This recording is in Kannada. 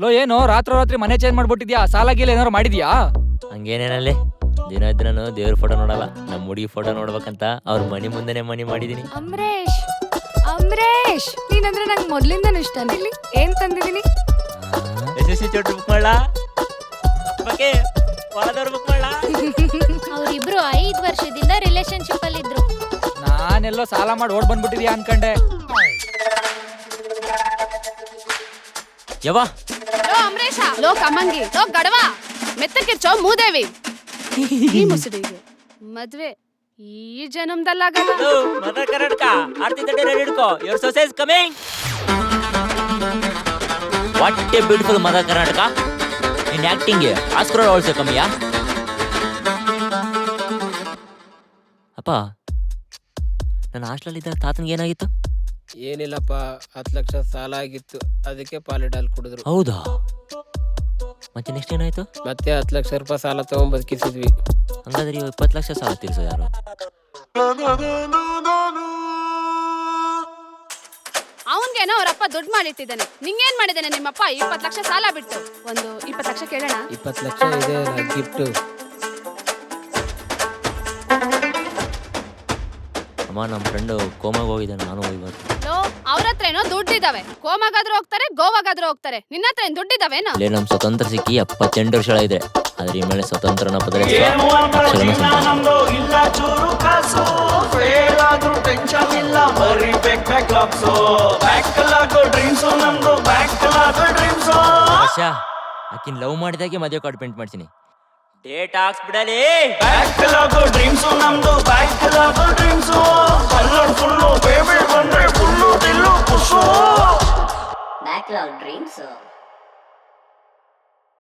ಲೋ ಏನೋ ರಾತ್ರಿ ಮನೆ ಚೇಂಜ್ ಮಾಡ್ಬಿಟ್ಟಿದ್ಯಾ? ಸಾಲ ಗೀಲ ಏನಾರು ಮಾಡಿದ್ಯಾ? ಹಂಗೇನೇನಲ್ಲಿ ದಿನ ದೇವ್ರ ಫೋಟೋ ನೋಡಲ್ಲ, ನಮ್ಮ ಹುಡುಗಿ ಫೋಟೋ ನೋಡ್ಬೇಕಂತ ಅವ್ರ ಮನಿ ಮುಂದೆನೆ ಮನಿ ಮಾಡಿದೀನಿ. ಅಮ್ರೇಶ್ ನೀನಂದ್ರೆ ನಂಗೆ ಮೊದ್ಲಿಂದನೂ ಇಷ್ಟ. ಇಲ್ಲಿ ಏನ್ ತಂದಿದೀನಿ? SSC ಚೋಟ್ ಬುಕ್ ಮಾಡ್ಲಾ? ಬಗ್ಗೆ ಹೊಲದವ್ರು ಬುಕ್ ಮಾಡ್ಲಾ? ಅವ್ರಿಬ್ರು 5 ವರ್ಷದಿಂದ ರಿಲೇಶನ್ಶಿಪ್ ಅಲ್ಲಿ ಇದ್ರು. ನಾನೆಲ್ಲೋ ಸಾಲ ಮಾಡಿ ಓಡ್ ಬಂದ್ಬಿಟ್ಟಿದ್ಯಾ ಅನ್ಕಂಡೆ. ಯವ್ವ ಲೋ ಅಮ್ರೇಶ, ಲೋ ಕಮ್ಮಂಗಿ, ಲೋ ಗಡವ, ಮೆತ್ತಕ್ಕಿರ್ಚೋ ಮೂದೇವಿ. ಈ ಮುಸುಡಿಗೆ ಮದ್ವೆ ಈ ಜನ್ಮದಲ್ಲಾಗಲ್ಲ. ಮದರ್ ಕರ್ನಾಟಕ ಆರ್ತಿ ತಟ್ಟೆ ರೆಡಿ ಇಡ್ಕೋ. ಯುವರ್ ಸೊಸೆ is coming. What a beautiful mother Karnataka. In acting Oscar also ಕಮ್ಮಿಯಾ? ಅಪ್ಪ, ನನ್ನ ಹಾಸ್ಟೆಲ್ ಇದ್ದ ತಾತನಿಗೆ ಏನಾಗಿತ್ತು? ಏನಿಲ್ಲಪ್ಪ, 10 ಲಕ್ಷ ಸಾಲ ಆಗಿತ್ತು, ಅದಕ್ಕೆ ಪಾಲಿಡಾಲ್ ಕುಡಿದ್ರು. ಹೌದಾ? ಮತ್ತೆ ನೆಕ್ಸ್ಟ್ ಏನಾಯ್ತು? ಮತ್ತೆ 10 ಲಕ್ಷ ರೂಪಾಯಿ ಸಾಲ ತಗೊಂಡ್ ಬದುಕಿಸಿದ್ವಿ. ಹಂಗಾದ್ರೆ ಇವಾಗ 20 ಲಕ್ಷ ಸಾಲ ತೀರ್ಸೋ ಯಾರು? ಅವನ್ಗೇನೋ ಅವ್ರಪ್ಪ ದುಡ್ಡು ಮಾಡಿಟ್ಟಿದ್ದಾನೆ. ನಿಂಗೇನ್ ಮಾಡಿದ್ದಾನೆ ನಿಮ್ಮಪ್ಪ? 20 ಲಕ್ಷ ಸಾಲ ಬಿಟ್ಟು ಒಂದು 20 ಲಕ್ಷ ಕೇಳೋಣ. 20 ಲಕ್ಷ ಇದೆ ಗಿಫ್ಟ್. ಅಮ್ಮ, ನಮ್ಮ ಫ್ರೆಂಡು ಕೋಮಾಗ ಹೋಗಿದ್ದಾನೆ, ನಾನು ಹೋಗಿ ಬರ್ತೀನಿ. ಲೋ ಅವ್ರ ಹತ್ರ ಏನೋ ದುಡ್ಡಿದಾವೆ, ಕೋಮಾಗಾದ್ರೂ ಹೋಗ್ತಾರೆ, ಗೋವಾಗಾದ್ರೂ ಹೋಗ್ತಾರೆ. ನಿನ್ನ ಹತ್ರ ಏನ್ ದುಡ್ಡಿದಾವೇನೋ? ಅಲ್ಲೇ ನಮ್ಮ ಸ್ವತಂತ್ರ ಸಿಕ್ಕಿ 78 ವರ್ಷ ಇದೆ. ಆದ್ರೆ ಈ ಮೇಲೆ ಸ್ವತಂತ್ರನ ಆಕಿನ್ ಲವ್ ಮಾಡಿದಾಗೆ ಮದುವೆ ಕಾರ್ಡ್ ಪ್ರಿಂಟ್ ಮಾಡ್ತೀನಿ. ಡೇಟ್ ಹಾಕ್ಸ್ಬಿಡಲಿ. Backlog dreams.